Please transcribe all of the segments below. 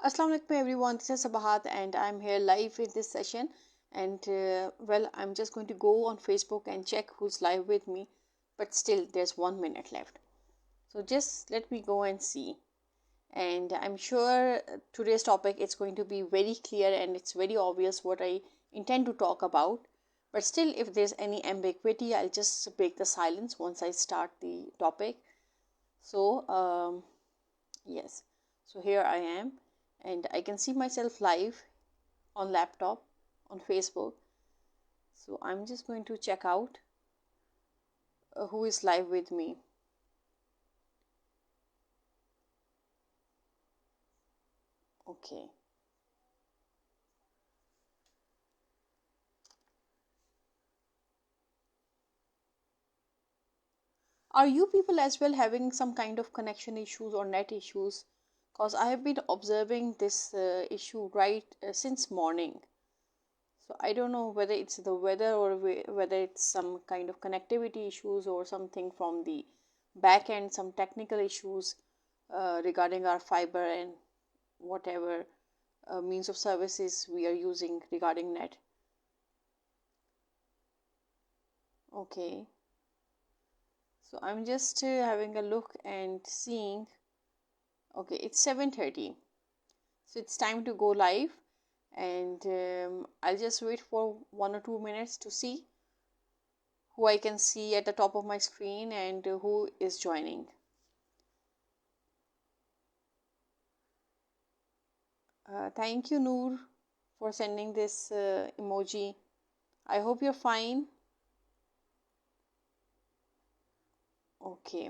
Assalamu alaikum everyone, this is Sabahat and I'm here live in this session. And well, I'm just going to go on Facebook and check who's live with me, but still there's 1 minute left. So just let me go and see. And I'm sure today's topic is going to be very clear and it's very obvious what I intend to talk about. But still, if there's any ambiguity, I'll just break the silence once I start the topic. So, yes, so here I am, and I can see myself live on laptop on Facebook. So I'm just going to check out who is live with me. Okay. Are you people as well having some kind of connection issues or net issues? Because I have been observing this issue right since morning. So I don't know whether it's the weather or whether it's some kind of connectivity issues or something from the back end, some technical issues regarding our fiber and whatever means of services we are using regarding net. Okay, so I'm just having a look and seeing. Okay, it's 7:30, so it's time to go live, and I'll just wait for 1 or 2 minutes to see who I can see at the top of my screen and who is joining. Thank you, Noor, for sending this emoji. I hope you're fine. Okay.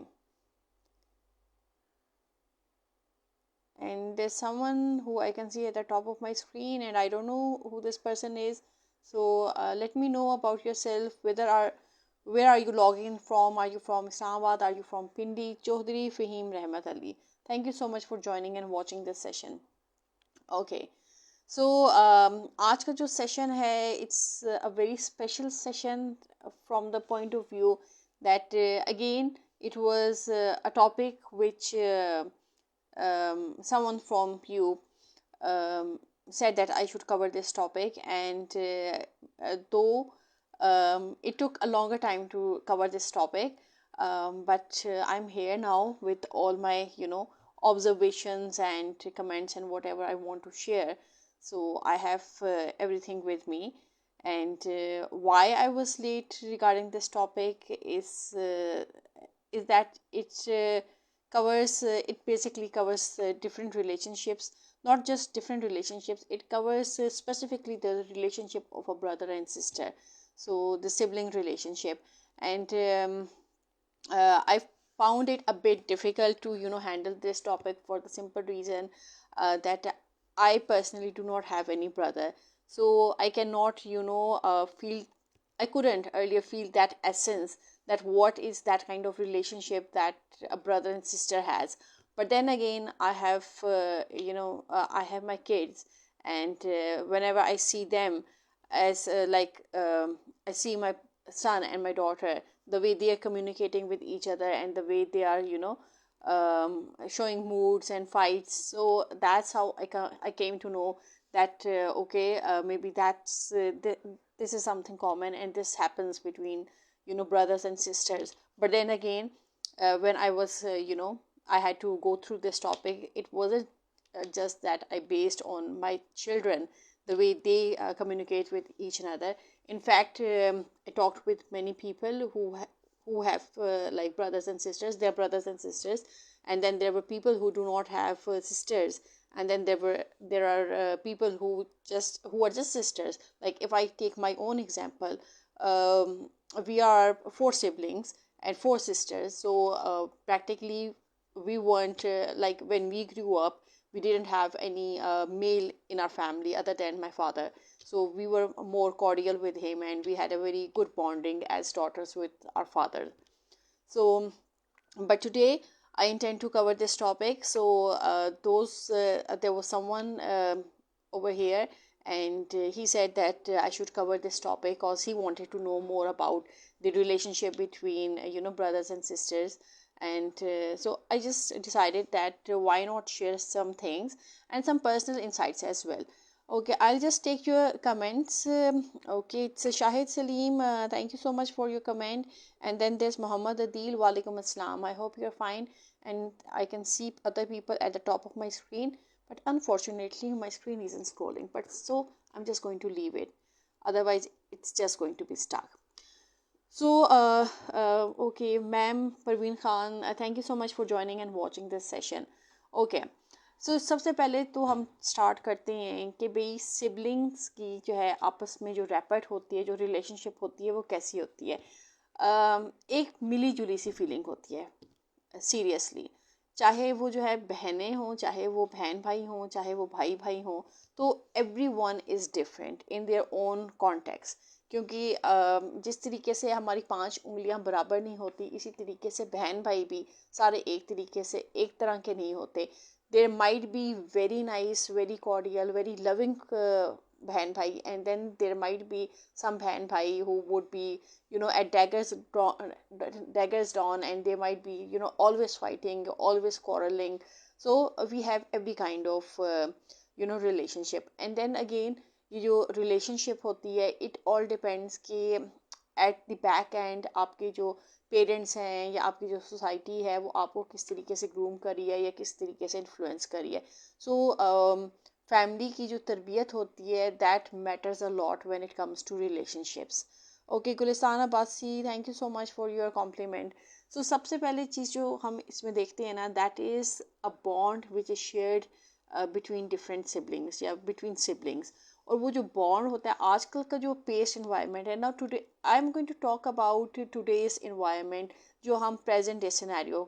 And there's someone who I can see at the top of my screen, and I don't know who this person is. So let me know about yourself. Where are you logging from? Are you from Islamabad? Are you from Pindi? Chaudhary Fahim Rahmat Ali. Thank you so much for joining and watching this session. Okay. So आज का जो session है, it's a very special session from the point of view that again it was a topic which someone from you said that I should cover this topic, and though it took a longer time to cover this topic, but I'm here now with all my observations and comments and whatever I want to share. So I have everything with me, and why I was late regarding this topic is that it basically covers different relationships, not just different relationships. It covers specifically the relationship of a brother and sister, so the sibling relationship. And I found it a bit difficult to handle this topic for the simple reason that I personally do not have any brother, so I cannot feel, I couldn't earlier feel that essence, that what is that kind of relationship that a brother and sister has. But then again, I have I have my kids, and whenever I see them, as I see my son and my daughter, the way they are communicating with each other and the way they are showing moods and fights. So that's how I came to know that okay, maybe this is something common and this happens between brothers and sisters. But then again, when I was I had to go through this topic, it wasn't just that I based on my children, the way they communicate with each another. In fact, I talked with many people who have like brothers and sisters, their brothers and sisters, and then there were people who do not have sisters, and then there are people who are just sisters. Like if I take my own example, we are four siblings and four sisters, so practically we weren't like when we grew up, we didn't have any male in our family other than my father. So we were more cordial with him, and we had a very good bonding as daughters with our father. So but today I intend to cover this topic. So those there was someone over here, and he said that I should cover this topic because he wanted to know more about the relationship between brothers and sisters. and so I just decided that why not share some things and some personal insights as well. Okay, I'll just take your comments. Okay, it's Shahid Salim. Thank you so much for your comment. And then there's Muhammad Adil. Walaikum Assalam. I hope you're fine. And I can see other people at the top of my screen. But unfortunately, my screen isn't scrolling. But so I'm just going to leave it. Otherwise, it's just going to be stuck. So, okay, ma'am Parveen Khan, thank you so much for joining and watching this session. Okay, so सबसे पहले तो हम start करते हैं कि भाई siblings की जो है आपस में जो रैपट होती है, जो रिलेशनशिप होती है, वो कैसी होती है. एक मिली जुली सी फीलिंग होती है, सीरियसली. चाहे वो जो है बहनें हों, चाहे वो बहन भाई हों, चाहे वो भाई भाई हों, तो every one is different in their own context. क्योंकि जिस तरीके से हमारी 5 उंगलियां बराबर नहीं होती, इसी तरीके से बहन भाई भी सारे एक तरीके से एक तरह के नहीं होते. There might be very nice, very cordial, very loving बहन भाई, and then there might be some बहन भाई who would be, at daggers drawn, and they might be, always fighting, always quarreling. So we have every kind of relationship. And then again, ये जो relationship होती है, it all depends कि at the back and आपके जो parents हैं या आपकी जो सोसाइटी है वो आपको किस तरीके से ग्रूम करी है या किस तरीके से इन्फ्लुएंस करी है. सो फैमिली की जो तरबियत होती है, that matters a lot when it comes to relationships. Okay, Gulistan Abbasi, thank you so much for your compliment. So सबसे पहले चीज़ जो हम इसमें देखते हैं ना, that is a bond which is shared between different siblings या बिटवीन सिबलिंग्स. और वो जो बॉन्ड होता है, आजकल का जो पेस्ट इन्वायरमेंट है ना, today I am going to talk about today's environment जो हम प्रेजेंट डे सिनेरियो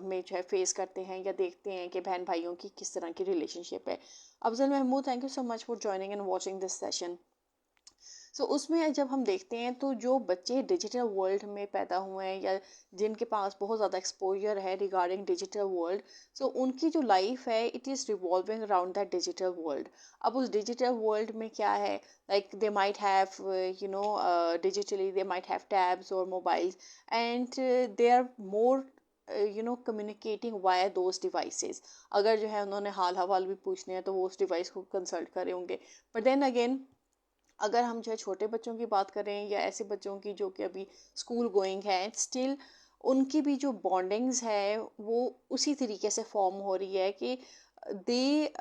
में जो है फेस करते हैं या देखते हैं कि बहन भाइयों की किस तरह की रिलेशनशिप है. Afzal Mahmood, thank you so much for joining and watching this session. So उसमें जब हम देखते हैं तो जो बच्चे डिजिटल वर्ल्ड में पैदा हुए हैं या जिनके पास बहुत ज़्यादा एक्सपोजर है रिगार्डिंग डिजिटल वर्ल्ड, सो उनकी जो लाइफ है it is revolving around that digital world. अब उस डिजिटल वर्ल्ड में क्या है, like they might have digitally they might have tabs और mobiles, and they are more communicating via those devices. अगर जो है उन्होंने हाल हवाल भी पूछने हैं तो वो उस डिवाइस को कंसल्ट करे होंगे. बट देन अगेन, अगर हम जो है छोटे बच्चों की बात करें या ऐसे बच्चों की जो कि अभी स्कूल गोइंग है, स्टिल उनकी भी जो बॉन्डिंग्स है वो उसी तरीके से फॉर्म हो रही है कि they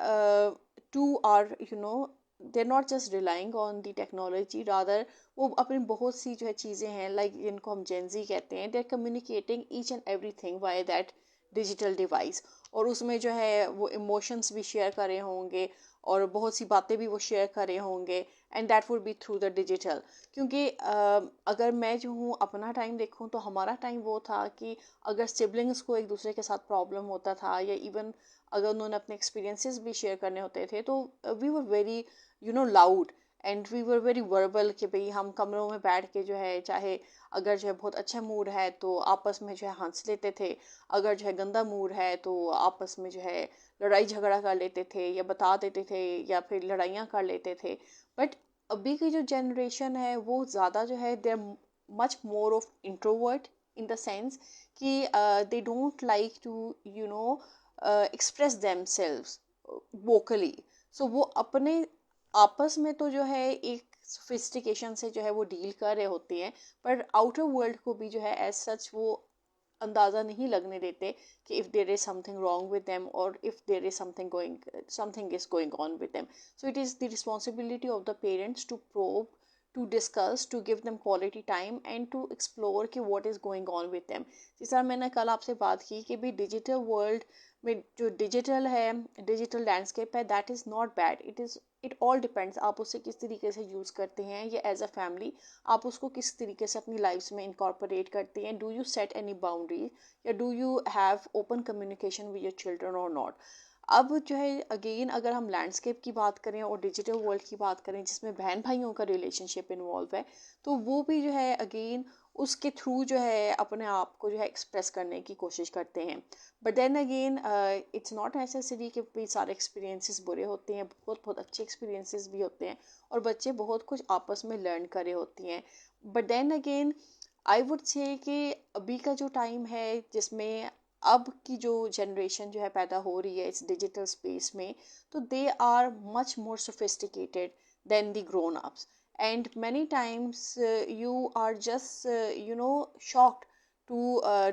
too are they are not just relying on the technology, rather वो अपनी बहुत सी जो है चीज़ें हैं, लाइक जिनको हम जेंजी कहते हैं, they are communicating each and every thing via that digital device. और उसमें जो है वो इमोशंस भी शेयर करे होंगे और बहुत सी बातें भी वो शेयर करे होंगे, and that would be through the digital. क्योंकि अगर मैं जो हूँ अपना टाइम देखूँ तो हमारा टाइम वो था कि अगर सिबलिंग्स को एक दूसरे के साथ प्रॉब्लम होता था या इवन अगर उन्होंने अपने एक्सपीरियंसेस भी शेयर करने होते थे, तो we were very loud and we were very verbal कि भाई हम कमरों में बैठ के जो है, चाहे अगर जो है बहुत अच्छा मूड है तो आपस में जो है हंस लेते थे, अगर जो है गंदा मूड है तो आपस में जो है लड़ाई झगड़ा कर लेते थे या बता देते थे या फिर लड़ाइयाँ कर लेते थे. बट अभी की जो जनरेशन है वो ज़्यादा जो है they are much more of introvert in the sense कि they don't like to express themselves vocally. So वो अपने आपस में तो जो है एक सोफिस्टिकेशन से जो है वो डील कर रहे होते हैं, पर आउटर वर्ल्ड को भी जो है एज सच वो अंदाज़ा नहीं लगने देते कि if there is something wrong with them और if there is something is going on with them. So it is the responsibility of the parents to probe, to discuss, to give them quality time and to explore कि what is going on with them. जिस तरह मैंने कल आपसे बात की कि भी डिजिटल वर्ल्ड में जो डिजिटल है, डिजिटल लैंडस्केप है, that is not bad. It all depends आप उसे किस तरीके से यूज़ करते हैं या एज अ फैमिली आप उसको किस तरीके से अपनी लाइफ में इनकॉर्पोरेट करते हैं. Do you set any boundaries या do you have open communication with your children और नॉट. अब जो है अगेन अगर हम लैंडस्केप की बात करें और डिजिटल वर्ल्ड की बात करें जिसमें बहन भाइयों का रिलेशनशिप इन्वॉल्व है, तो वो भी जो है अगेन उसके थ्रू जो है अपने आप को जो है एक्सप्रेस करने की कोशिश करते हैं. But then again it's not necessary कि भाई सारे एक्सपीरियंसेस बुरे होते हैं, बहुत बहुत अच्छे एक्सपीरियंसेस भी होते हैं और बच्चे बहुत कुछ आपस में लर्न करे होती हैं. But then again I would say कि अभी का जो टाइम है जिसमें अब की जो जनरेशन जो है पैदा हो रही है इस डिजिटल स्पेस में, तो they are much more sophisticated than the grown ups, and many times you are just shocked to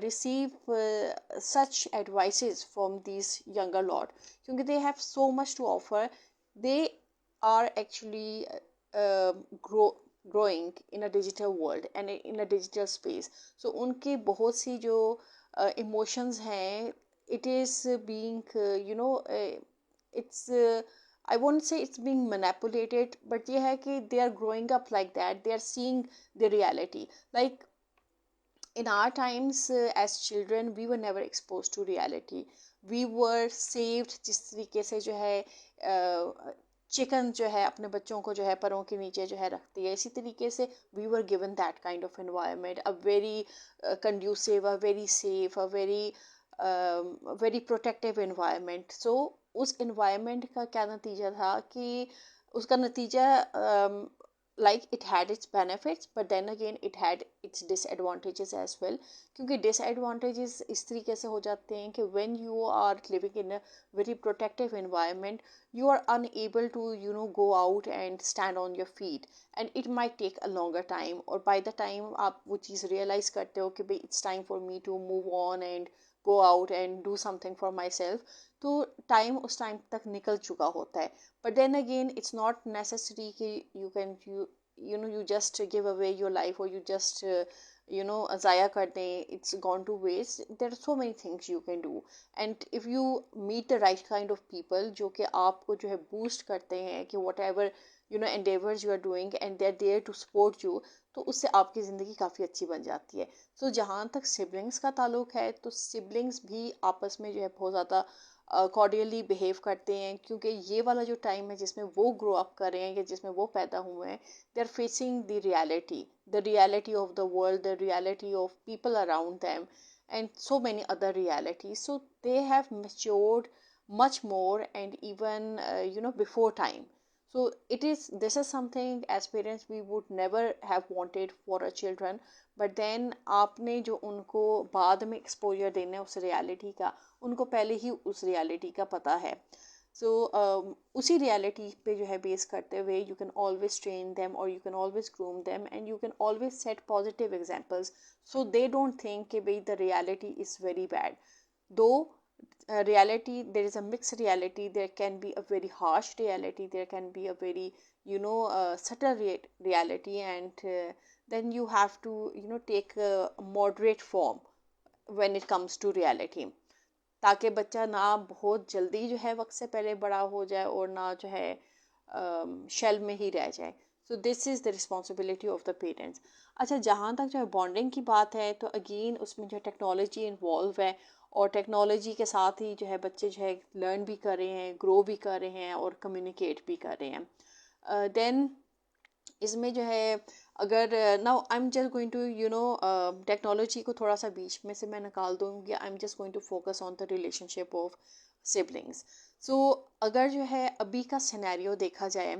receive such advices from these younger lot, because they have so much to offer. They are actually growing in a digital world and in a digital space. So उनके बहुत सी जो emotions हैं, it is being it's I won't say it's being manipulated, but ये है कि they are growing up like that. They are seeing the reality. Like in our times as children, we were never exposed to reality. We were saved जिस तरीके से जो है chicken जो है अपने बच्चों को जो है परों के नीचे जो है रखती है, इसी तरीके से we were given that kind of environment, a very conducive, a very safe, a very protective environment. So उस environment का क्या नतीजा था कि उसका नतीजा like it had its benefits, but then again it had its disadvantages as well. क्योंकि disadvantages इस तरीके से हो जाते हैं कि when you are living in a very protective environment, you are unable to go out and stand on your feet, and it might take a longer time, or by the time आप वो चीज़ realize करते हो कि भाई it's time for me to move on and go out and do something for myself, तो time उस time तक निकल चुका होता है. But then again, it's not necessary कि you just give away your life, or you just ज़ाया कर दें, it's gone to waste. There are so many things you can do, and if you meet the right kind of people जो कि आपको जो है boost करते हैं कि whatever endeavors you are doing and they're there to support you, तो उससे आपकी ज़िंदगी काफ़ी अच्छी बन जाती है. So जहाँ तक siblings का ताल्लुक है, तो siblings भी आपस में जो है बहुत ज़्यादा कॉर्डियली बिहेव करते हैं, क्योंकि ये वाला जो टाइम है जिसमें वो ग्रो अप कर रहे हैं या जिसमें वो पैदा हुए हैं, they are facing the reality of the world, the reality of people around them, and so many other realities. So they have matured much more, and even before time. So this is something as parents we would never have wanted for our children, but then आपने जो उनको बाद में exposure देना है उस reality का, उनको पहले ही उस रियलिटी का पता है. सो उसी रियलिटी पे जो है बेस करते हुए you can always train them, और you can always groom them, and you can always set positive examples, so they don't think कि भाई the reality is very bad. Though reality, there is a mixed reality, there can be a very harsh reality, there can be a very subtle reality, and then you have to take a moderate form when it comes to reality, ताकि बच्चा ना बहुत जल्दी जो है वक्त से पहले बड़ा हो जाए और ना जो है शेल में ही रह जाए. So this is the responsibility of the parents. अच्छा, जहाँ तक जो है बॉन्डिंग की बात है, तो अगेन उसमें जो है टेक्नोलॉजी इन्वॉल्व है, और टेक्नोलॉजी के साथ ही जो है बच्चे जो है लर्न भी कर रहे हैं, ग्रो भी कर रहे हैं, और कम्युनिकेट भी कर रहे हैं. देन इसमें जो है अगर now I am just going to technology को थोड़ा सा बीच में से मैं निकाल दूँगी. I am just going to focus on the relationship of siblings. So अगर जो है अभी का सिनेरियो देखा जाए,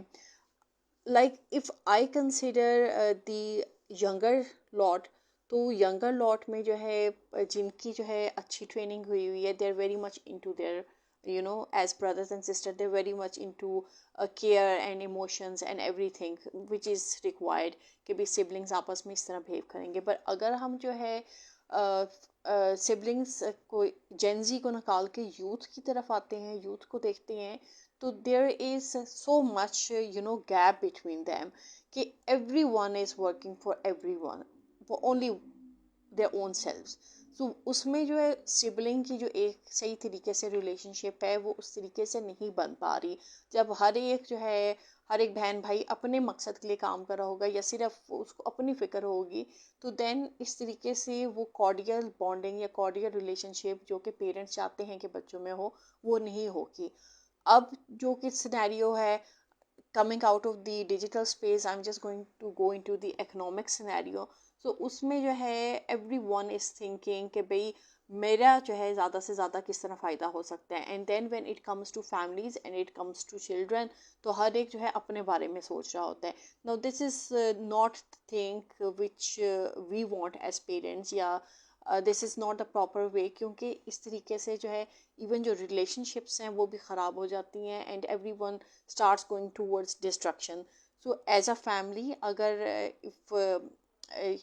like if I consider the younger lot, तो यंगर लॉट में जो है जिनकी जो है अच्छी ट्रेनिंग हुई हुई है, they are very much into their as brothers and sisters, they're very much into care and emotions and everything which is required कि भी siblings आपस में इस तरह बिहेव करेंगे. पर अगर हम जो है सिबलिंग्स को जेंजी को निकाल के यूथ की तरफ आते हैं, यूथ को देखते हैं, तो there is so much gap between them कि every one is working for every one for only their own selves. So उसमें जो है सिबलिंग की जो एक सही तरीके से रिलेशनशिप है वो उस तरीके से नहीं बन पा रही. जब हर एक बहन भाई अपने मकसद के लिए काम कर रहा होगा, या सिर्फ उसको अपनी फ़िक्र होगी, तो देन इस तरीके से वो कॉर्डियल बॉन्डिंग या कॉर्डियल रिलेशनशिप जो कि पेरेंट्स चाहते हैं कि बच्चों में हो, वो नहीं होगी. अब जो कि सिनेरियो है, coming out of the digital space, I'm just going to go into the economic scenario. So उसमें जो है everyone is thinking कि भाई मेरा जो है ज़्यादा से ज़्यादा किस तरह फ़ायदा हो सकता है। And then when it comes to families and it comes to children, तो हर एक जो है अपने बारे में सोच रहा होता है। Now this is not think which we want as parents, या this is not the proper way, क्योंकि इस तरीके से जो है इवन जो रिलेशनशिप्स हैं वो भी ख़राब हो जाती हैं and every one starts going towards destruction. So as a family, अगर if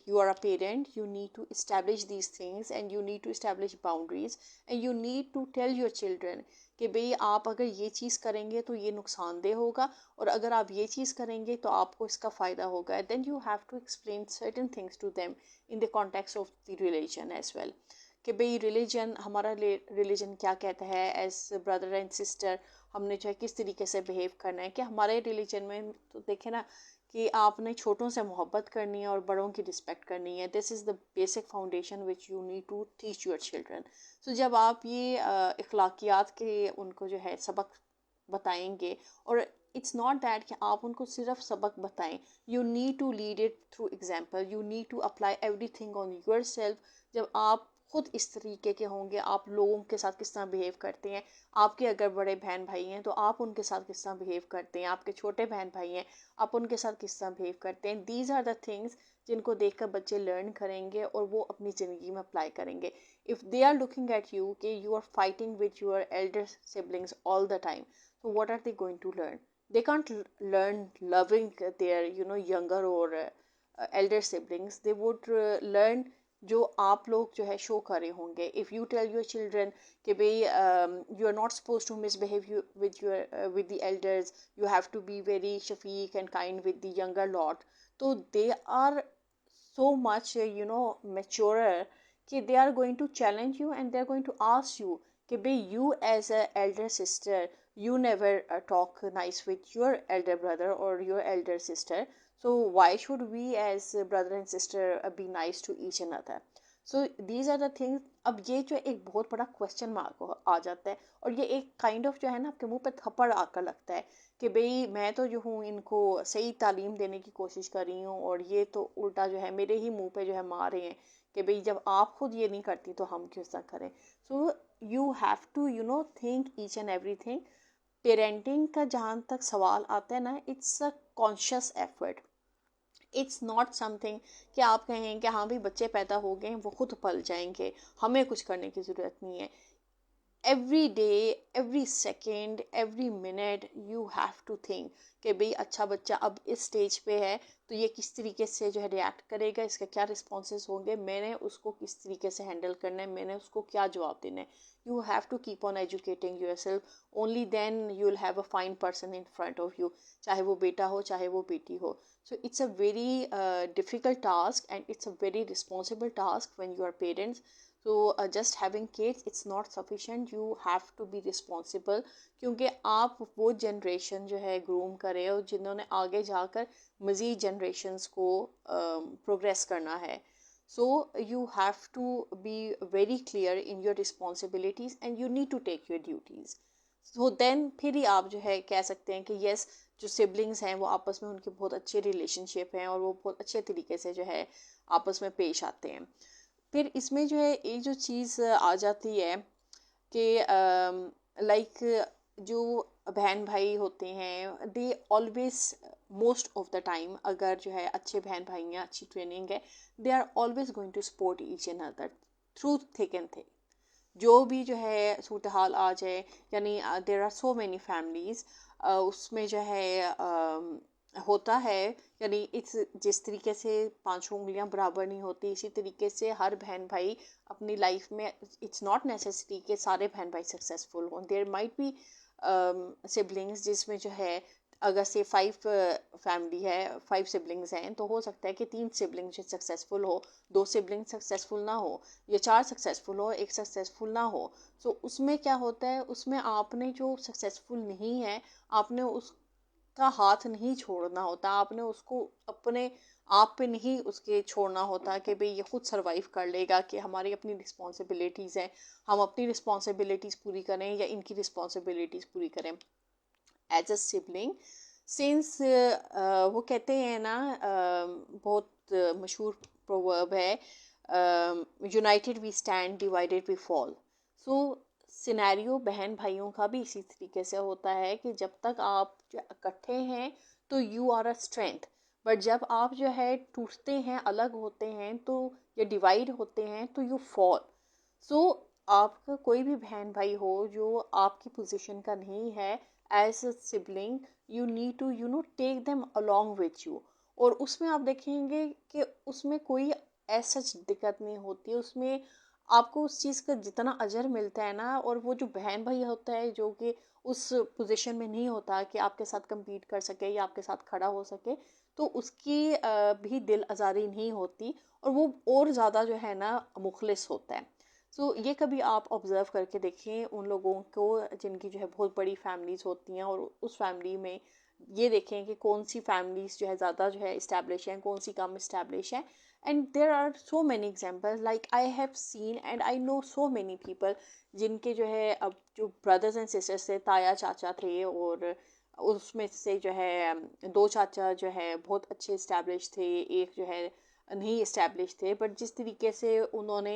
you are a parent, you need to establish these things and you need to establish boundaries and you need to tell your children कि भाई आप अगर ये चीज़ करेंगे तो ये नुकसानदेह होगा, और अगर आप ये चीज़ करेंगे तो आपको इसका फ़ायदा होगा. then you have to explain certain things to them in the context of the religion as well, कि भाई रिलीजन, हमारा रिलीजन क्या कहता है एज ब्रदर एंड सिस्टर, हमने जो है किस तरीके से बिहेव करना है. कि हमारे रिलीजन में तो देखे ना कि आपने छोटों से मोहब्बत करनी है और बड़ों की रिस्पेक्ट करनी है. This is the basic foundation which you need to teach your children. So जब आप ये अखलाकियात के उनको जो है सबक बताएंगे, और इट्स नॉट दैट कि आप उनको सिर्फ सबक बताएं, you need to lead it through example, you need to apply everything on yourself. जब आप खुद इस तरीके के होंगे, आप लोगों के साथ किस तरह बिहेव करते हैं, आपके अगर बड़े बहन भाई हैं तो आप उनके साथ किस तरह बिहेव करते हैं, आपके छोटे बहन भाई हैं आप उनके साथ किस तरह बिहेव करते हैं. दीज आर द थिंग्स जिनको देखकर बच्चे लर्न करेंगे और वो अपनी ज़िंदगी में अप्लाई करेंगे. If they are looking at you कि you are fighting with your elder siblings all the time, so what are they going to learn? They can't learn loving their younger or elder siblings. They would learn जो आप लोग जो है show कर रहे होंगे. If you tell your children कि भाई you are not suppose to misbehave with the elders, you have to be very शफीक and kind with the younger lot, तो they are so much maturer कि they are going to challenge you and they are going to ask you कि भाई you as a elder sister, you never talk nice with your elder brother or your elder sister, so why should we as a brother and sister be nice to each another? So these are the things. अब ये जो एक बहुत बड़ा question mark आ जाता है, और ये एक काइंड ऑफ जो है ना आपके मुंह पे थप्पड़ आकर लगता है कि भाई मैं तो जो हूँ इनको सही तालीम देने की कोशिश कर रही हूँ और ये तो उल्टा जो है मेरे ही मुंह पे जो है मार रहे हैं कि भाई जब आप खुद ये नहीं करती तो हम क्यों ना करें. So you have to think each and every thing. Parenting का जहाँ तक सवाल आता है ना, it's a conscious effort. It's not something कि आप कहें कि हाँ भाई बच्चे पैदा हो गए वो खुद पल जाएंगे, हमें कुछ करने की ज़रूरत नहीं है. every day, every second, every minute you have to think कि भाई अच्छा बच्चा अब इस स्टेज पे है तो ये किस तरीके से जो है रिएक्ट करेगा, इसके क्या रिस्पॉन्सेज होंगे, मैंने उसको किस तरीके से हैंडल करना है, मैंने उसको क्या जवाब देना है. You have to keep on educating yourself. Only then you will have a fine person in front of you, चाहे वो बेटा हो चाहे वो बेटी हो. So it's a very difficult task and it's a very responsible task when you are parents. So just having kids it's not sufficient, you have to be responsible, क्योंकि आप वो जनरेशन जो है ग्रूम कर रहे हो जिन्होंने आगे जाकर मज़ीद जनरेशन्स को प्रोग्रेस करना है. So you have to be very clear in your responsibilities and you need to take your duties. So then फिर ही आप जो है कह सकते हैं कि yes, जो सिबलिंग्स हैं वो आपस में उनके बहुत अच्छे रिलेशनशिप हैं और वो बहुत अच्छे तरीके से जो है आपस में पेश आते हैं. फिर इसमें जो है एक जो चीज़ आ जाती है कि लाइक जो बहन भाई होते हैं they always most of the time, अगर जो है अच्छे बहन भाई हैं, अच्छी ट्रेनिंग है, they are always going to support each and other through thick and thick. जो भी जो है सूरत हाल आ जाए, यानी there are so many families उसमें जो है होता है, यानी इस जिस तरीके से पांचों उंगलियां बराबर नहीं होती इसी तरीके से हर बहन भाई अपनी लाइफ में, इट्स नॉट नेसेसरी कि सारे बहन भाई सक्सेसफुल हों. देयर माइट बी सिबलिंग्स जिसमें जो है अगर से 5 फैमिली है, 5 सिबलिंग्स हैं तो हो सकता है कि 3 सिबलिंग्स सक्सेसफुल हो, 2 सिबलिंग सक्सेसफुल ना हो, या 4 सक्सेसफुल हो, एक सक्सेसफुल ना हो. सो उसमें क्या होता है, उसमें आपने जो सक्सेसफुल नहीं है आपने उसका हाथ नहीं छोड़ना होता, आपने उसको अपने आप पे नहीं उसके छोड़ना होता कि भाई ये खुद सरवाइव कर लेगा, कि हमारी अपनी रिस्पॉन्सिबिलिटीज़ हैं, हम अपनी रिस्पॉन्सिबिलिटीज़ पूरी करें या इनकी रिस्पॉन्सिबिलिटीज़ पूरी करें. एज अ सिबलिंग सिंस वो कहते हैं ना बहुत मशहूर प्रोवर्ब है united we stand, divided we fall. So scenario बहन भाइयों का भी इसी तरीके से होता है कि जब तक आप इकट्ठे हैं तो you are a strength, but जब आप जो है टूटते हैं, अलग होते हैं तो या डिवाइड होते हैं तो यू फॉल। सो आपका कोई भी बहन भाई हो जो आपकी पोजीशन का नहीं है as a sibling, you need to take them along with you. और उसमें आप देखेंगे कि उसमें कोई ऐसा दिक्कत नहीं होती, उसमें आपको उस चीज़ का जितना अजर मिलता है ना, और वो जो बहन भाई होता है जो कि उस पोजीशन में नहीं होता कि आपके साथ compete कर सके या आपके साथ खड़ा हो सके, तो उसकी भी दिल आज़ारी नहीं होती और वो और ज़्यादा जो है ना मुखलिस होता है। सो ये कभी आप ऑब्ज़र्व करके देखें उन लोगों को जिनकी जो है बहुत बड़ी फैमिलीज़ होती हैं, और उस फैमिली में ये देखें कि कौन सी फैमिलीज़ जो है ज़्यादा जो है इस्टेब्लिश हैं, कौन सी कम इस्टेब्लिश है। And there are so many examples, like I have seen and I know so many people जिनके जो है अब जो ब्रदर्स एंड सिस्टर्स थे, ताया चाचा थे, और उसमें से जो है दो चाचा जो है बहुत अच्छे इस्टेब्लिश थे, एक जो है नहीं इस्टेब्लिश थे, बट जिस तरीके से उन्होंने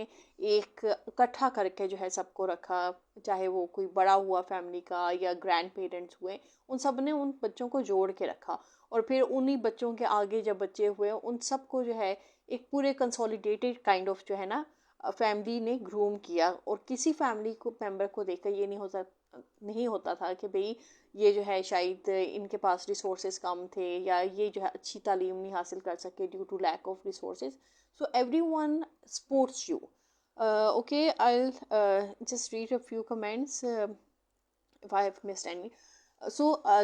एक इकट्ठा करके जो है सबको रखा, चाहे वो कोई बड़ा हुआ फैमिली का या ग्रैंड पेरेंट्स हुए, उन सब ने उन बच्चों को जोड़ के रखा। और फिर उन्हीं बच्चों के आगे जब बच्चे हुए उन सबको जो है एक पूरे कंसोलिडेटेड काइंड ऑफ जो है ना फैमिली ने ग्रूम किया। और किसी फैमिली को मेंबर को देखकर ये नहीं होता था कि भाई ये जो है शायद इनके पास रिसोर्सेज कम थे या ये जो है अच्छी तालीम नहीं हासिल कर सके due to lack of resources. So everyone supports you. Okay, I'll just read a few comments if I have missed any.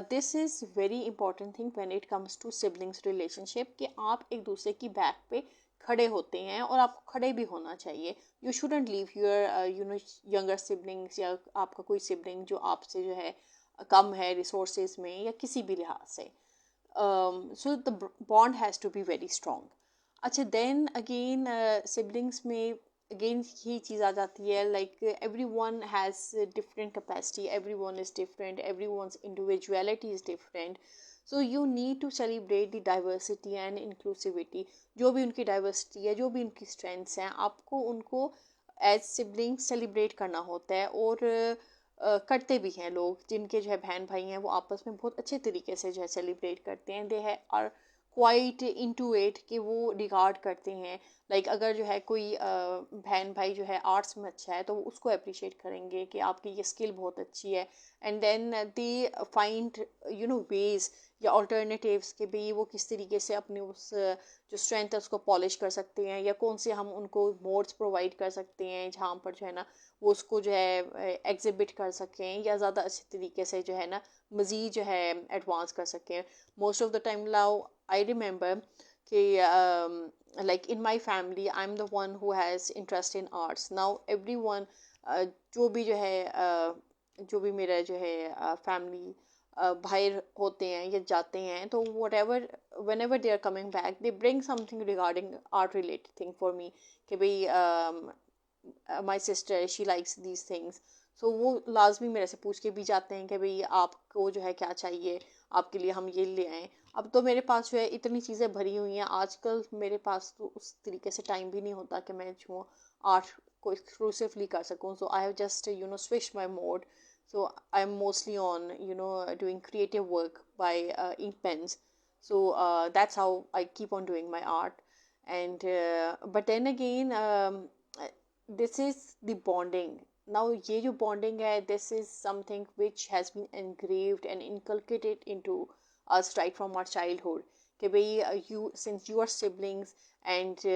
This is very important thing when it comes to siblings relationship, कि आप एक दूसरे की back पे खड़े होते हैं और आपको खड़े भी होना चाहिए। You shouldn't leave your younger siblings या आपका कोई सिबलिंग जो आपसे जो है कम है रिसोर्सेज में या किसी भी लिहाज से। So the bond has to be very strong. अच्छा, देन अगेन सिबलिंग्स में अगेन ही चीज़ आ जाती है, like everyone has different capacity, every one is different, everyone's individuality is different. So you need to celebrate the diversity and inclusivity. जो भी उनकी डाइवर्सिटी है, जो भी उनकी स्ट्रेंथ्स हैं, आपको उनको एज सिबलिंग सेलिब्रेट करना होता है। और करते भी हैं लोग जिनके जो है बहन भाई हैं, वो आपस में बहुत अच्छे तरीके से जो है सेलिब्रेट करते हैं। दे है आर क्वाइट इनटू इट कि वो रिगार्ड करते हैं। लाइक अगर जो है कोई बहन भाई जो है आर्ट्स में अच्छा है तो वो उसको अप्रिशिएट करेंगे कि आपकी ये स्किल बहुत अच्छी है। And then they find ways या ऑल्टरनेटिव्स कि भाई वो किस तरीके से अपनी उस जो स्ट्रेंथ है उसको पॉलिश कर सकते हैं, या कौन से हम उनको मोड्स प्रोवाइड कर सकते हैं जहाँ पर जो है ना वो उसको जो है एग्जिबिट कर सकें या ज़्यादा अच्छे तरीके से जो है ना मज़ीद जो है एडवांस कर सकें। Most of the time now I remember कि like in my family I'm the one who has interest in arts now everyone जो भी जो है जो भी मेरा जो है फैमिली बाहर होते हैं या जाते हैं तो whatever whenever they are coming back they bring something regarding art related thing for me कि भाई my sister she likes these things। so वो लाजमी मेरे से पूछ के भी जाते हैं कि भाई आपको जो है क्या चाहिए, आपके लिए हम ये ले आएँ। अब तो मेरे पास जो है इतनी चीज़ें भरी हुई हैं आजकल, मेरे पास तो उस तरीके से टाइम भी नहीं होता कि मैं जो आर्ट को एक्सक्लूसिवली कर सकूँ। So I have just switch my mode. so I'm mostly on doing creative work by ink pens। so that's how I keep on doing my art। and but then again this is the bonding। now ये जो bonding है, this is something which has been engraved and inculcated into us right from our childhood कि भाई you since you are siblings and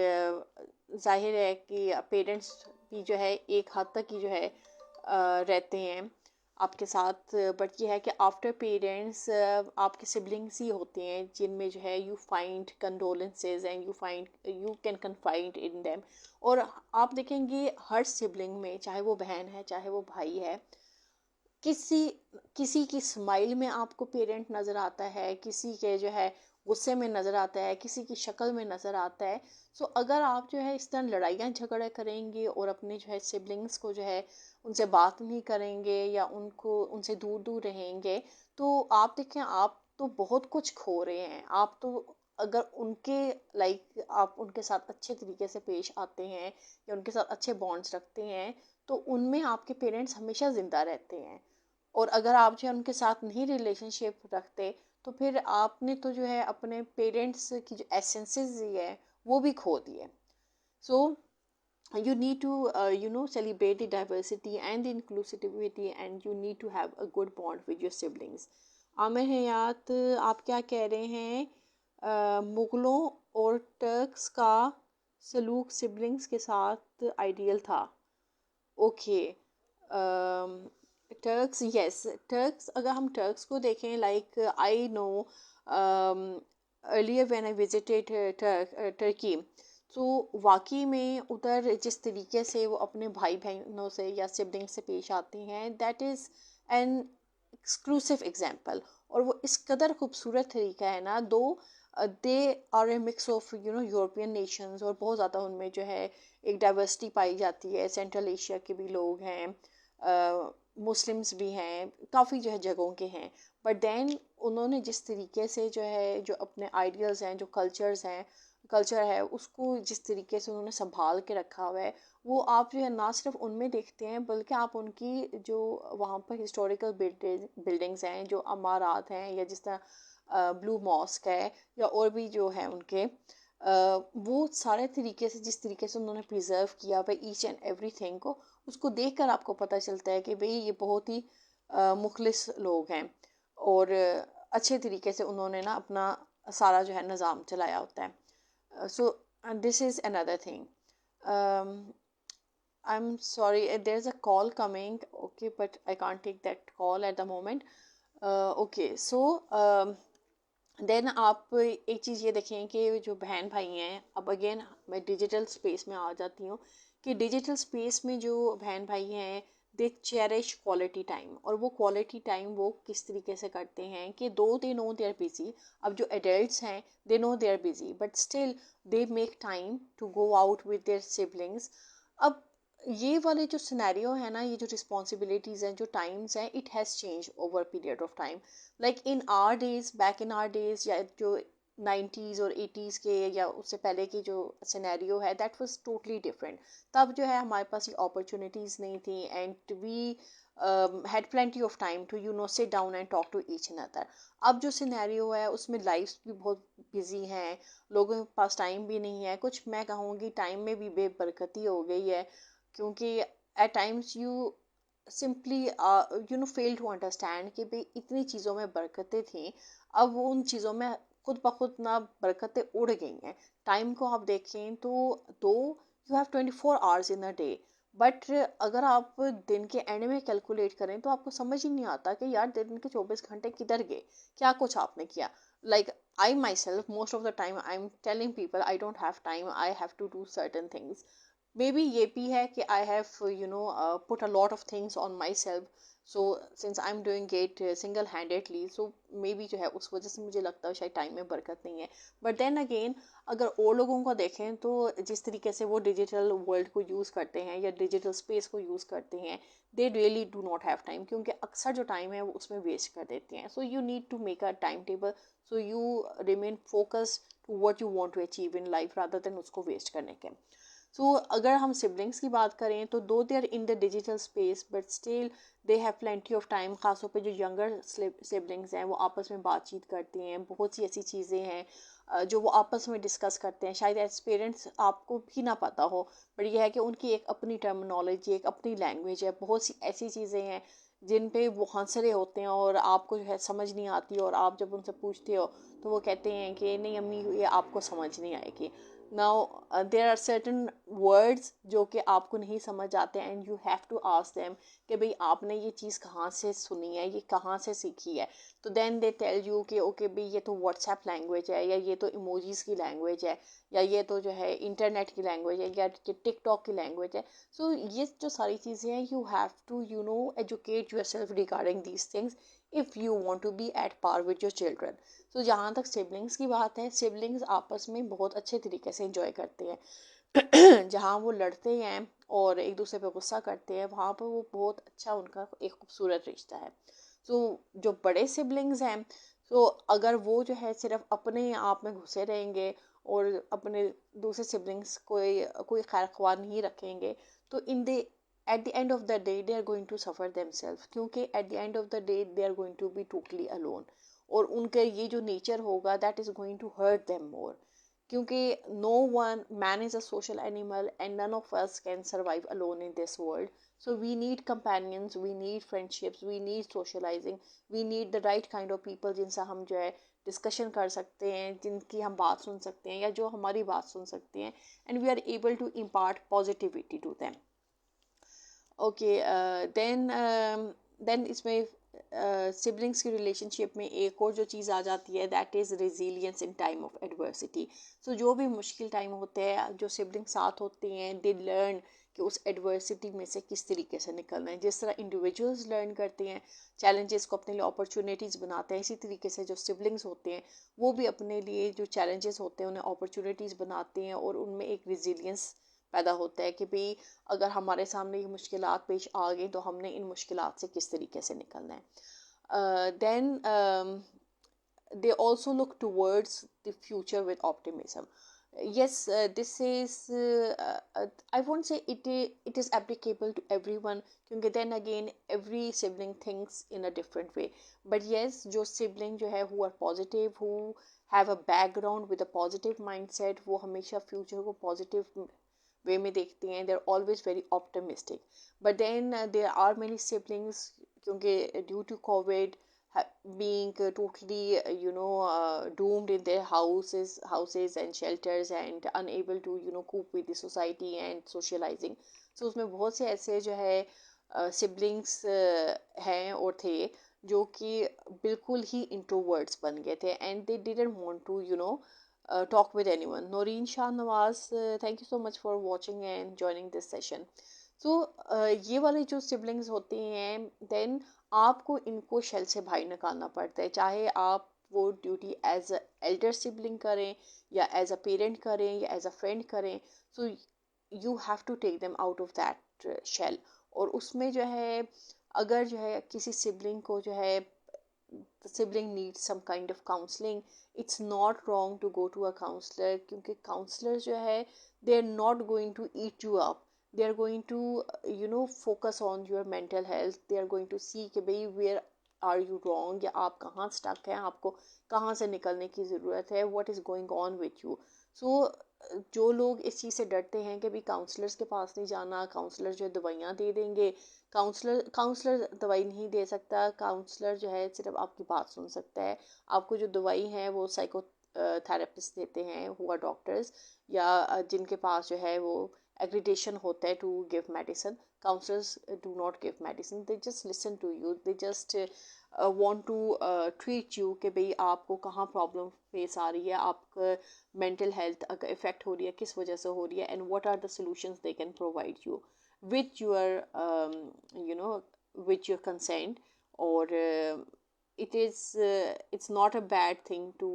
जाहिर है कि parents भी जो है एक हद तक ही जो है रहते हैं आपके साथ, बट ये है कि आफ्टर पेरेंट्स आपके सिबलिंग्स ही होते हैं जिनमें जो है you find condolences and you can confide in them. और आप देखेंगे हर सिबलिंग में, चाहे वो बहन है चाहे वो भाई है, किसी किसी की स्माइल में आपको पेरेंट नज़र आता है, किसी के जो है गुस्से में नज़र आता है, किसी की शक्ल में नज़र आता है। सो अगर आप जो है इस तरह लड़ाइयाँ झगड़े करेंगे और अपने जो है सिबलिंग्स को जो है उनसे बात नहीं करेंगे या उनसे दूर दूर रहेंगे, तो आप देखें आप तो बहुत कुछ खो रहे हैं। आप तो अगर उनके आप उनके साथ अच्छे तरीके से पेश आते हैं या उनके साथ अच्छे बॉन्ड्स रखते हैं, तो उनमें आपके पेरेंट्स हमेशा ज़िंदा रहते हैं। और अगर आप जो है उनके साथ नहीं रिलेशनशिप रखते, तो फिर आपने तो जो है अपने पेरेंट्स की जो एसेंसेस है वो भी खो दिए। सो you need to celebrate the diversity and the inclusivity, and you need to have a good bond with your siblings. Aamir हयात, आप क्या कह रहे हैं? मुगलों और टर्क्स का सलूक सिबलिंग्स के साथ आइडियल था। ओके, टर्क्स, यस, टर्क्स, अगर हम टर्क्स को देखें, like I know earlier when I visited Turkey, तो वाकई में उधर जिस तरीके से वो अपने भाई बहनों से या सिबलिंग से पेश आते हैं, that is an exclusive example. और वो इस कदर खूबसूरत तरीका है ना, though they are a mix of European nations, और बहुत ज़्यादा उनमें जो है एक डाइवर्सिटी पाई जाती है। सेंट्रल एशिया के भी लोग हैं, मुस्लिम्स भी हैं, काफ़ी जो है जगहों के हैं। बट देन उन्होंने जिस तरीके से जो है जो अपने आइडियल्स हैं, जो कल्चर है, उसको जिस तरीके से उन्होंने संभाल के रखा हुआ है, वो आप जो है ना सिर्फ उनमें देखते हैं, बल्कि आप उनकी जो वहाँ पर हिस्टोरिकल बिल्डिंग्स हैं, जो अमारात हैं, या जिस तरह ब्लू मॉस्क है, या और भी जो है उनके वो सारे तरीके से, जिस तरीके से उन्होंने प्रिजर्व किया भाई ईच एंड एवरीथिंग को, उसको देखकर आपको पता चलता है कि भाई ये बहुत ही मुखलिस लोग हैं, और अच्छे तरीके से उन्होंने ना अपना सारा जो है निज़ाम चलाया होता है। So this is another thing. um, I'm sorry, there's a call coming, okay, but I can't take that call at the moment. Okay, so then आप एक चीज़ ये देखें कि जो बहन भाई हैं, अब अगेन मैं डिजिटल स्पेस में आ जाती हूँ, कि डिजिटल स्पेस में जो बहन भाई हैं, दे चेरिश क्वालिटी टाइम। और वो क्वालिटी टाइम वो किस तरीके से करते हैं कि they know they are busy. अब जो एडल्ट्स हैं, they know they are busy, but still they make time to go out with their siblings. अब ये वाले जो सिनेरियो है ना, ये जो रिस्पॉन्सिबिलिटीज़ हैं, जो टाइम्स हैं, it has change over period of time. Like in are days, back in are days, या जो 90s और 80s के या उससे पहले की जो सिनेरियो है, दैट वाज टोटली डिफरेंट। तब जो है हमारे पास ये अपॉर्चुनिटीज़ नहीं थी, and we had plenty of time to sit down and talk to each another. अब जो सिनेरियो है उसमें लाइफ्स भी बहुत बिजी हैं, लोगों के पास टाइम भी नहीं है, कुछ मैं कहूँगी टाइम में भी बेबरकती हो गई है, क्योंकि at times you simply fail to understand कि भाई इतनी चीज़ों में बरकतें थी, अब वो उन चीज़ों में खुद ब खुद ना बरकतें उड़ गई हैं। टाइम को आप देखें तो दो you have 24 hours in a day, but अगर आप दिन के एंड में कैलकुलेट करें तो आपको समझ ही नहीं आता कि यार दिन के 24 घंटे किधर गए, क्या कुछ आपने किया। Like I myself, most of the time I am telling people I don't have time, I have to do certain things. Maybe ये भी है कि I have put a lot of things on myself, so since I am doing it single handedly, so maybe जो है उस वजह से मुझे लगता है शायद टाइम में बरकत नहीं है। बट देन अगेन, अगर और लोगों को देखें तो जिस तरीके से वो डिजिटल वर्ल्ड को यूज़ करते हैं या डिजिटल स्पेस को यूज़ करते हैं, they really do not have time, क्योंकि अक्सर जो टाइम है वो उसमें वेस्ट कर देते हैं। So you need to make a time table, so you remain focus to what you want to achieve in life, rather than उसको वेस्ट करने के। सो अगर हम सिबलिंग्स की बात करें तो though they are in the digital space, but still they have plenty of time. ख़ासतौर पे जो यंगर सिबलिंग्स हैं वो आपस में बातचीत करते हैं, बहुत सी ऐसी चीज़ें हैं जो वो आपस में डिस्कस करते हैं, शायद एज पेरेंट्स आपको भी ना पता हो, बट ये है कि उनकी एक अपनी टर्मिनोलॉजी, एक अपनी लैंग्वेज है। बहुत सी ऐसी चीज़ें हैं जिन पे वो हंस रहे होते हैं और आपको जो है समझ नहीं आती, और आप जब उनसे पूछते हो तो वो कहते हैं कि नहीं अम्मी, ये आपको समझ नहीं आएगी। Now there are certain words जो कि आपको नहीं समझ आते, and you have to ask them कि भाई आपने ये चीज़ कहाँ से सुनी है, ये कहाँ से सीखी है। तो देन दे टेल यू कि ओके भाई ये तो व्हाट्सएप लैंग्वेज है, या ये तो इमोजीज की लैंग्वेज है, या ये तो जो है इंटरनेट की लैंग्वेज है, या ये टिकटॉक की लैंग्वेज है। सो ये जो सारी चीज़ें हैं, you have to educate yourself regarding these things if you want to be at par with your children. तो जहाँ तक सिबलिंग्स की बात है, सिबलिंग्स आपस में बहुत अच्छे तरीके से इंजॉय करते हैं। जहाँ वो लड़ते हैं और एक दूसरे पे गुस्सा करते हैं, वहाँ पर वो बहुत अच्छा उनका एक खूबसूरत रिश्ता है। तो जो बड़े सिबलिंग्स हैं, सो अगर वो जो है सिर्फ अपने आप में घुसे रहेंगे और अपने दूसरे सिबलिंग्स कोई खैर ख्वाह नहीं रखेंगे, तो in the at the end of the day they are going to suffer themself, क्योंकि at the end of the day they are going to be totally alone, और उनका ये जो नेचर होगा that is going to hurt them more, क्योंकि no one man is a social animal and none of us can survive alone in this world. So we need companions, we need friendships, we need socializing, we need the right kind of people जिनसे हम जो है discussion कर सकते हैं, जिनकी हम बात सुन सकते हैं या जो हमारी बात सुन सकते हैं, and we are able to impart positivity to them. Okay, then इसमें सिबलिंग्स की रिलेशनशिप में एक और जो चीज़ आ जाती है that is resilience in time of adversity. So जो भी मुश्किल टाइम होते हैं, जो सिबलिंग साथ होते हैं, दे लर्न कि उस एडवर्सिटी में से किस तरीके से निकलना है. जिस तरह इंडिविजुअल्स लर्न करते हैं, चैलेंजेस को अपने लिए अपॉर्चुनिटीज़ बनाते हैं, इसी तरीके से जो सिबलिंग्स होते हैं वो भी अपने लिए जो चैलेंजेस होते हैं उन्हें अपॉर्चुनिटीज़ बनाते हैं, और उनमें एक रेजिलियंस पैदा होता है कि भाई अगर हमारे सामने ये मुश्किलात पेश आ गई तो हमने इन मुश्किलात से किस तरीके से निकलना है. Then they also look towards the future with optimism. Yes, this is I won't say it is applicable to everyone, क्योंकि then again every sibling thinks in a different way. But yes, जो sibling जो है who are positive, who have a background with a positive mindset, वो हमेशा future को positive वे में देखते हैं, they are always very optimistic. But then there are many siblings, क्योंकि due to covid being totally doomed in their houses and shelters and unable to cope with the society and socializing. So उसमें बहुत से ऐसे जो है siblings हैं और थे जो कि बिल्कुल ही इंट्रोवर्ट्स बन गए थे, and they didn't want to talk with anyone. Noreen Shah Nawaz, thank you so much for watching and joining this session. So ये वाले जो सिबलिंग्स होते हैं, देन आपको इनको शेल से बाहर निकालना पड़ता है, चाहे आप वो duty as a elder sibling करें या एज अ पेरेंट करें या एज अ फ्रेंड करें. So you have to take them out of that shell. और उसमें जो है अगर जो है किसी सिबलिंग को जो है the sibling needs some kind of counseling, it's not wrong to go to a counselor, क्योंकि counselors जो है they are not going to eat you up, they are going to focus on your mental health, they are going to see कि भाई where are you wrong, या आप कहाँ stuck हैं, आपको कहाँ से निकलने की ज़रूरत है, what is going on with you. So जो लोग इस चीज़ से डरते हैं कि भाई काउंसलर्स के पास नहीं जाना, काउंसलर जो दवाइयाँ दे देंगे, काउंसलर दवाई नहीं दे सकता, काउंसलर जो है सिर्फ आपकी बात सुन सकता है. आपको जो दवाई है वो साइको थेरेपिस्ट देते हैं, हुआ डॉक्टर्स या जिनके पास जो है वो एग्रीडेशन होता है to give medicine. Counsellors do not give medicine, they just listen to you, they just want to treat you कि भाई आपको कहाँ प्रॉब्लम फेस आ रही है, आपका मेंटल हेल्थ अगर इफ़ेक्ट हो रही है किस वजह से हो रही है, and what are the solutions they can provide you with your you know with your consent. Or it's not a bad thing to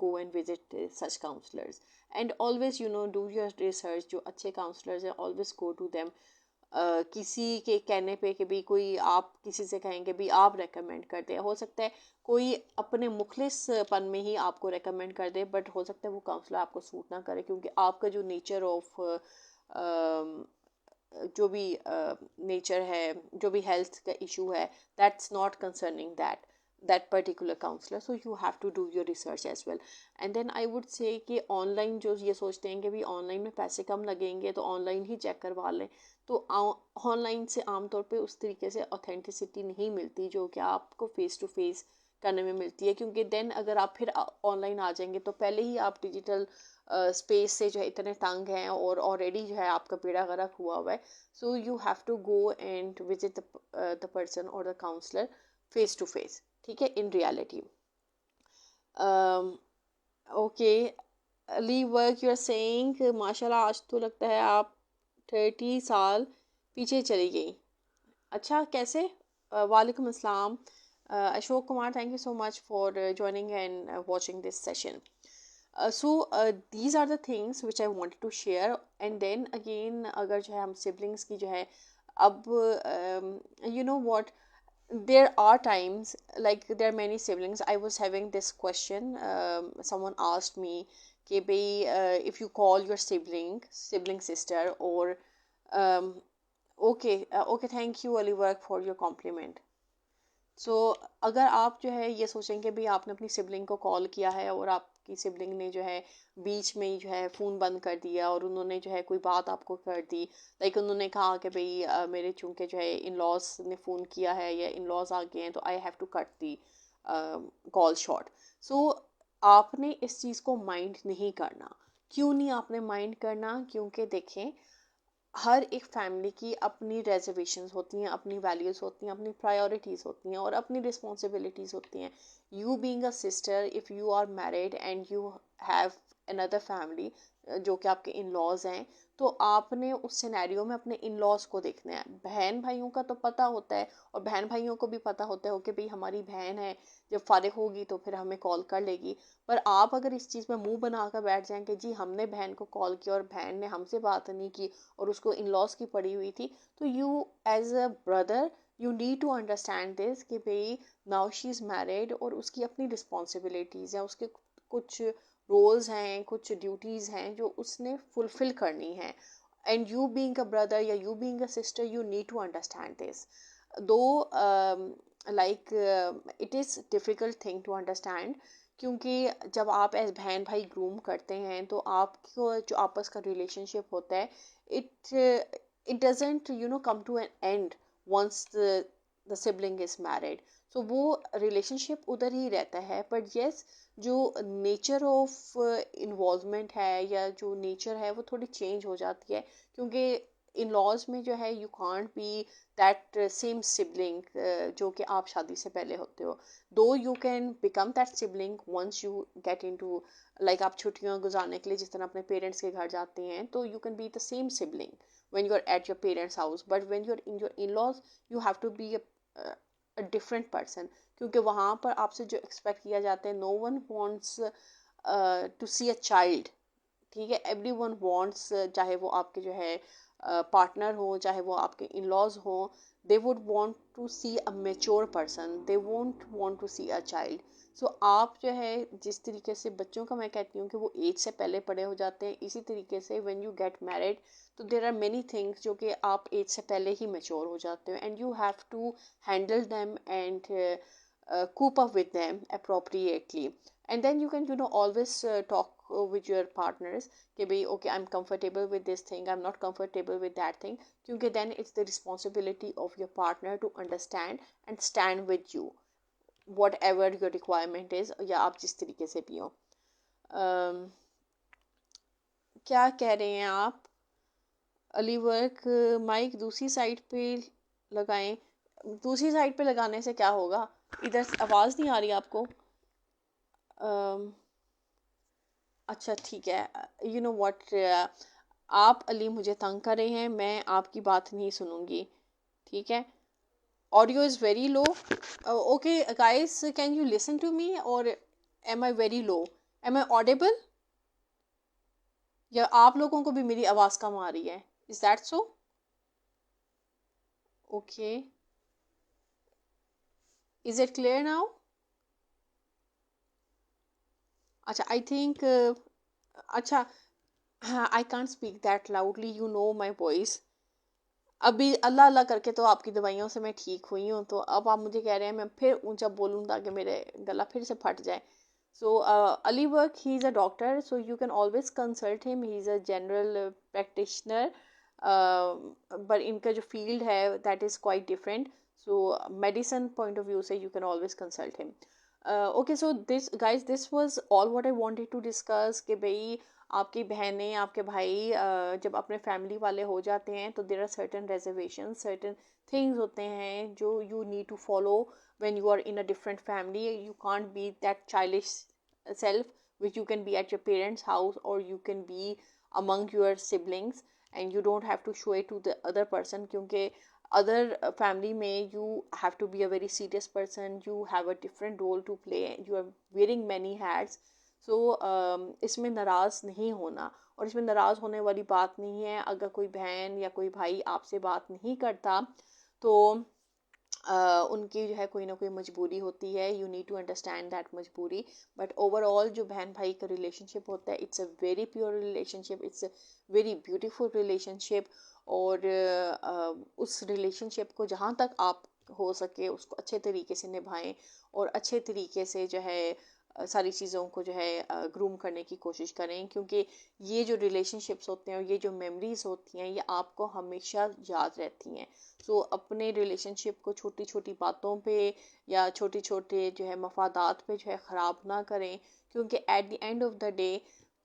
go and visit such counselors, and always do your research. जो अच्छे counselors हैं always go to them. किसी के कहने पे कि भी कोई आप किसी से कहेंगे भी आप रेकमेंड कर दे, हो सकता है कोई अपने मुखलिसपन में ही आपको रेकमेंड कर दे, बट हो सकता है वो काउंसलर आपको सूट ना करे, क्योंकि आपका जो नेचर ऑफ जो भी नेचर है, जो भी हेल्थ का इशू है, that's not concerning that particular counsellor. So you have to do your research as well. And then I would say कि ऑनलाइन जो ये सोचते हैं कि भी ऑनलाइन में पैसे कम लगेंगे तो ऑनलाइन ही चेक करवा लें, तो ऑनलाइन से आमतौर पे उस तरीके से ऑथेंटिसिटी नहीं मिलती जो कि आपको फेस टू फेस करने में मिलती है. क्योंकि देन अगर आप फिर ऑनलाइन आ जाएंगे तो पहले ही आप डिजिटल स्पेस से जो है इतने तंग हैं और ऑलरेडी जो है आपका बेड़ा गर्क हुआ है. So you have to go and visit the person और the counsellor face to face, ठीक है, इन रियलिटी. ओके, ली वर्क यू आर सेइंग माशाल्लाह, आज तो लगता है आप 30 साल पीछे चली गई. अच्छा, कैसे? वालेकुम अस्सलाम. Ashok Kumar, thank you so much for joining and watching this session. These are the things which I wanted to share. And then again, अगर जो है हम siblings की जो है अब you know what, there are times, like there are many siblings. I was having this question, someone asked me कि भाई if you call your sibling sister, or um, okay, thank you Oliver for your compliment. सो अगर आप जो है ये सोचेंगे भाई आपने अपनी सिबलिंग को कॉल किया है और आपकी सिबलिंग ने जो है बीच में ही जो है फ़ोन बंद कर दिया और उन्होंने जो है कोई बात आपको कर दी, लाइक उन्होंने कहा कि भाई मेरे चूंकि जो है इन लॉज ने फ़ोन किया है या इन लॉज आ गए हैं तो I have to cut the call short. So आपने इस चीज़ को माइंड नहीं करना। क्यों नहीं आपने माइंड करना? क्योंकि देखें, हर एक फैमिली की अपनी रिजर्वेशंस होती हैं, अपनी वैल्यूज़ होती हैं, अपनी प्रायोरिटीज़ होती हैं और अपनी रिस्पॉन्सिबिलिटीज़ होती हैं। You being a sister, if you are married and you have another family जो कि आपके इन लॉज हैं, तो आपने उस सिनेरियो में अपने इन लॉज को देखना है। बहन भाइयों का तो पता होता है, और बहन भाइयों को भी पता होता है कि भाई हमारी बहन है, जब फारिग होगी तो फिर हमें कॉल कर लेगी। पर आप अगर इस चीज़ में मुंह बनाकर बैठ जाएं कि जी हमने बहन को कॉल किया और बहन ने हमसे बात नहीं की और उसको इन लॉज की पड़ी हुई थी, तो you as a brother you need to understand this कि भाई नाउ शी इज़ मैरिड और उसकी अपनी रिस्पॉन्सिबिलिटीज़ हैं, उसके कुछ रोल्स हैं, कुछ ड्यूटीज़ हैं जो उसने फुलफिल करनी है। And you being a brother या you being a sister, you need to understand this. Though like it is difficult thing to understand, क्योंकि जब आप एज बहन भाई ग्रूम करते हैं तो आपको जो आपस का रिलेशनशिप होता है, it it doesn't come to an end once the sibling is married. So वो रिलेशनशिप उधर ही रहता है। बट येस, जो नेचर ऑफ इन्वॉल्वमेंट है या जो नेचर है वो थोड़ी चेंज हो जाती है, क्योंकि इन लॉज में जो है you can't be that same sibling जो कि आप शादी से पहले होते हो। Though you can become that sibling once you get into, like आप छुट्टियां गुजारने के लिए जिस तरह अपने पेरेंट्स के घर जाते हैं तो you can be the same sibling when you're at your parents house, but when you're in your in-laws you have to be a different person, क्योंकि वहाँ पर आपसे जो एक्सपेक्ट किया जाता है, no one wants to see a child. ठीक है, एवरी वन वॉन्ट्स, चाहे वो आपके जो है पार्टनर हो, चाहे वो आपके इन लॉज हो, they would want to see a mature person, they won't want to see a child. So आप जो है जिस तरीके से बच्चों का मैं कहती हूँ कि वो एज से पहले बड़े हो जाते हैं, इसी तरीके से व्हेन यू गेट मैरिड तो देर आर मेनी थिंग्स जो कि आप एज से पहले ही मेच्योर हो जाते हो, and you have to handle them and cope up with them appropriately. And then you can always talk with your partners कि भाई okay, I'm comfortable with this thing, I'm not comfortable with that thing, क्योंकि then it's the responsibility of your partner to understand and stand with you whatever your requirement is, या आप जिस तरीके से भी हो। क्या कह रहे हैं आप? अली वर्क माइक दूसरी साइड पे लगाएं। दूसरी साइड पे लगाने से क्या होगा? इधर आवाज़ नहीं आ रही आपको? अच्छा ठीक है, यू नो व्हाट, आप अली मुझे तंग कर रहे हैं, मैं आपकी बात नहीं सुनूंगी। ठीक है, audio is very low. Okay guys, can you listen to me और am I very low? Am I audible, या आप लोगों को भी मेरी आवाज़ कम आ रही है? Is that so? Okay, is it clear now? अच्छा, आई थिंक अच्छा, हाँ, I can't speak that loudly, you know my voice. अभी अल्लाह अल्लाह करके तो आपकी दवाइयों से मैं ठीक हुई हूँ, तो अब आप मुझे कह रहे हैं मैं फिर ऊंचा बोलूँ ताकि मेरे गला फिर से फट जाए। So Ali Virk, he is a doctor, so you can always consult him, he is a general practitioner, पर इनका जो फील्ड है that is quite different. So medicine point of view से you can always consult him. Okay, so this guys, this was all what I wanted to discuss कि भाई आपकी बहनें, आपके भाई जब अपने फैमिली वाले हो जाते हैं तो there are certain reservation, certain things होते हैं जो you need to follow when you are in a different family. You can't be that childish self which you can be at your parents house, or you can be among your siblings, and you don't have to show it to the other person, क्योंकि other family में you have to be a very serious person, you have a different role to play, you are wearing many hats. सो इसमें नाराज़ नहीं होना, और इसमें नाराज़ होने वाली बात नहीं है। अगर कोई बहन या कोई भाई आपसे बात नहीं करता तो उनकी जो है कोई ना कोई मजबूरी होती है, you need to understand that मजबूरी। बट ओवरऑल जो बहन भाई का रिलेशनशिप होता है, it's a very pure relationship, it's a very beautiful relationship. और उस रिलेशनशिप को जहाँ तक आप हो सके उसको अच्छे तरीके से निभाएं, और अच्छे तरीके से जो है सारी चीज़ों को जो है ग्रूम करने की कोशिश करें, क्योंकि ये जो रिलेशनशिप्स होते हैं और ये जो मेमोरीज होती हैं ये आपको हमेशा याद रहती हैं। सो अपने रिलेशनशिप को छोटी छोटी बातों पे या छोटे छोटे जो है मफादात पे जो है ख़राब ना करें, क्योंकि at the end of the day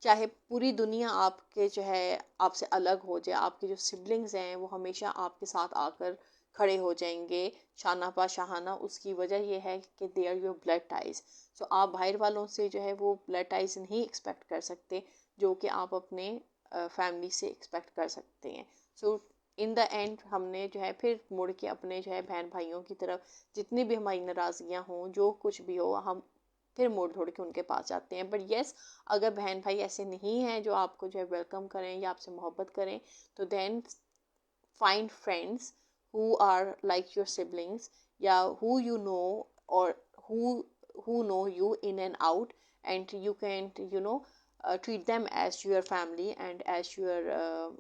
चाहे पूरी दुनिया आपके जो है आपसे अलग हो जाए, आपके जो सिबलिंग्स हैं वो हमेशा आपके साथ आकर खड़े हो जाएंगे शाना पा शाहाना। उसकी वजह यह है कि they are your blood ties. So आप बाहर वालों से जो है वो ब्लड टाइज नहीं एक्सपेक्ट कर सकते जो कि आप अपने फैमिली से एक्सपेक्ट कर सकते हैं। सो इन द एंड हमने जो है फिर मुड़ के अपने जो है बहन भाइयों की तरफ जितनी भी हमारी नाराज़गियाँ हों, जो कुछ भी हो, हम फिर मोड़ तोड़ के उनके पास जाते हैं। बट येस, अगर बहन भाई ऐसे नहीं हैं जो आपको जो है वेलकम करें या आपसे मोहब्बत करें, तो then find friends who are like your siblings, yeah, who you know, or who know you in and out, and you can treat them as your family and as your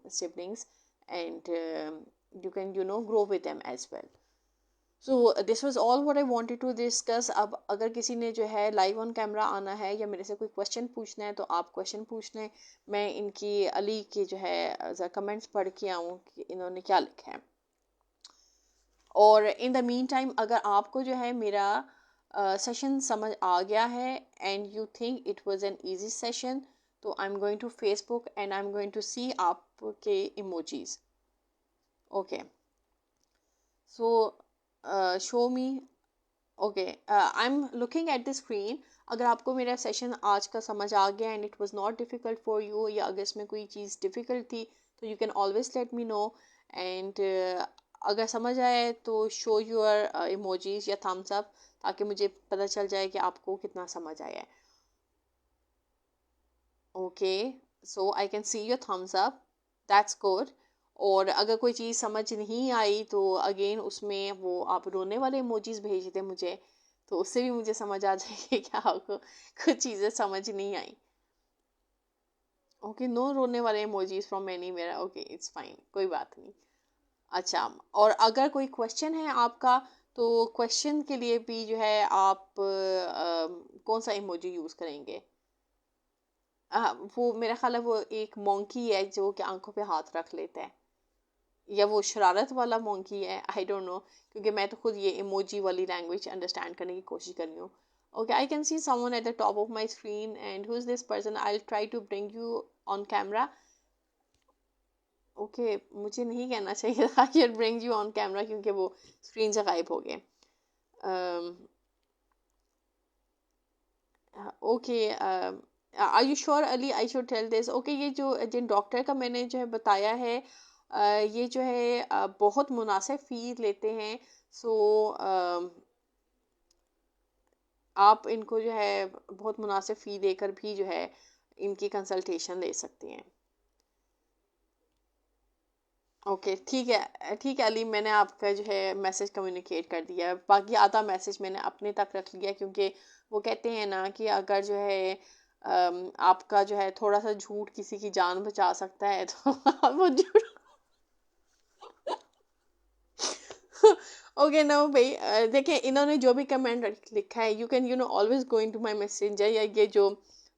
siblings, and you can grow with them as well. So this was all what I wanted to discuss. अब अगर किसी ने जो है live on camera आना है या मेरे से कोई क्वेश्चन पूछना है तो आप क्वेश्चन पूछ लें। मैं इनकी अली के जो है कमेंट्स पढ़ के आऊँ कि इन्होंने क्या लिखा है। और इन द मीन टाइम अगर आपको जो है मेरा सेशन समझ आ गया है and you think it was an easy session, तो I am going to Facebook and I am going to see आपके emojis. Okay, so show me. Okay, I'm looking at the screen. अगर आपको मेरा session आज का समझ आ गया and it was not difficult for you, या अगर इसमें कोई चीज़ डिफ़िकल्ट थी, तो you can always let me know. And अगर समझ आए तो शो योर इमोजीज या थम्स अप, ताकि मुझे पता चल जाए कि आपको कितना समझ आया है। Okay, so I can see your thumbs up, that's good. और अगर कोई चीज़ समझ नहीं आई तो अगेन उसमें वो आप रोने वाले इमोजीज भेज दें मुझे, तो उससे भी मुझे समझ आ जाएगी कि आपको कुछ चीज़ें समझ नहीं आई। ओके, नो रोने वाले इमोजीज फ्रॉम एनी मेरा, ओके इट्स फाइन, कोई बात नहीं। अच्छा, और अगर कोई क्वेश्चन है आपका तो क्वेश्चन के लिए भी जो है आप कौन सा इमोजी यूज़ करेंगे? वो मेरा ख्याल है वो एक मोंकी है जो कि आंखों पे हाथ रख लेता है, या वो शरारत वाला मोंकी है, आई डोंट नो, क्योंकि मैं तो खुद ये इमोजी वाली लैंग्वेज अंडरस्टैंड करने की कोशिश कर रही हूँ। Okay, I can see someone at the top of my screen and who is this person, I will try to bring you on camera. Okay, मुझे नहीं कहना चाहिए था कि ब्रिंग यू ऑन कैमरा, क्योंकि वो स्क्रीन से गायब हो गए। Okay, are you sure Ali I should tell this? Okay, ये जो जिन डॉक्टर का मैंने जो है बताया है, ये जो है बहुत मुनासिब फ़ी लेते हैं। सो आप इनको जो है बहुत मुनासिब फ़ी देकर भी जो है इनकी कंसल्टेशन ले सकती हैं। ओके, ठीक है अली, मैंने आपका जो है मैसेज कम्युनिकेट कर दिया। बाकी आधा मैसेज मैंने अपने तक रख लिया, क्योंकि वो कहते हैं ना कि अगर जो है आपका जो है थोड़ा सा झूठ किसी की जान बचा सकता है तो आप वो झूठ ओके नो भाई, देखिए इन्होंने जो भी कमेंट लिखा है, you can always go in to my messenger, या ये जो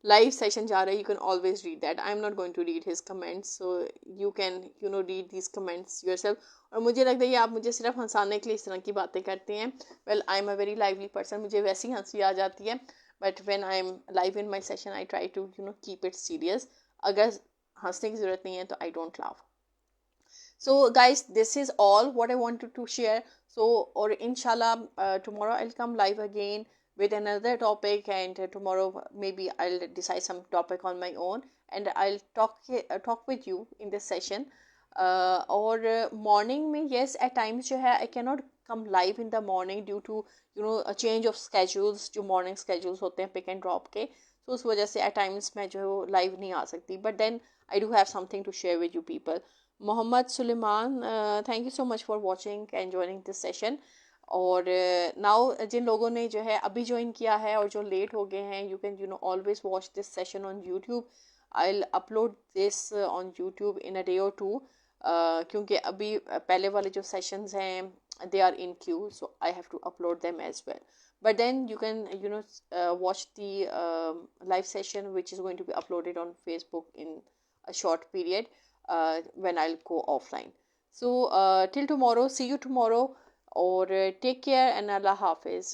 लाइव सेशन जा रहा है, you can always read that. I am not going to read his comments, so you can read this comments yourself. और मुझे लगता है ये आप मुझे सिर्फ हंसाने के लिए इस तरह की बातें करते हैं। Well, I am a very lively person, मुझे वैसी हंसी आ जाती है, but when I am live in my session I try to keep it serious. अगर हंसने की ज़रूरत नहीं है तो I don't laugh. So guys, this is all what I wanted to share. So, or inshallah, tomorrow I'll come live again with another topic, and tomorrow maybe I'll decide some topic on my own, and I'll talk with you in this session. Or morning में yes, at times जो है I cannot come live in the morning due to a change of schedules, जो morning schedules होते हैं pick and drop के, so उस वजह से at times मैं जो है वो live नहीं आ सकती, but then I do have something to share with you people. Mohammad Suleiman, thank you so much for watching and joining this session. और नाउ जिन लोगों ने जो है अभी ज्वाइन किया है और जो लेट हो गए हैं, you can always watch this session on YouTube. I will upload this on YouTube in a day or two, क्योंकि अभी पहले वाले जो सेशंस हैं they are in queue, so I have to upload them as well. But then you can watch the live session which is going to be uploaded on Facebook in a short period when I'll go offline. So till tomorrow, see you tomorrow, or take care and Allah Hafiz.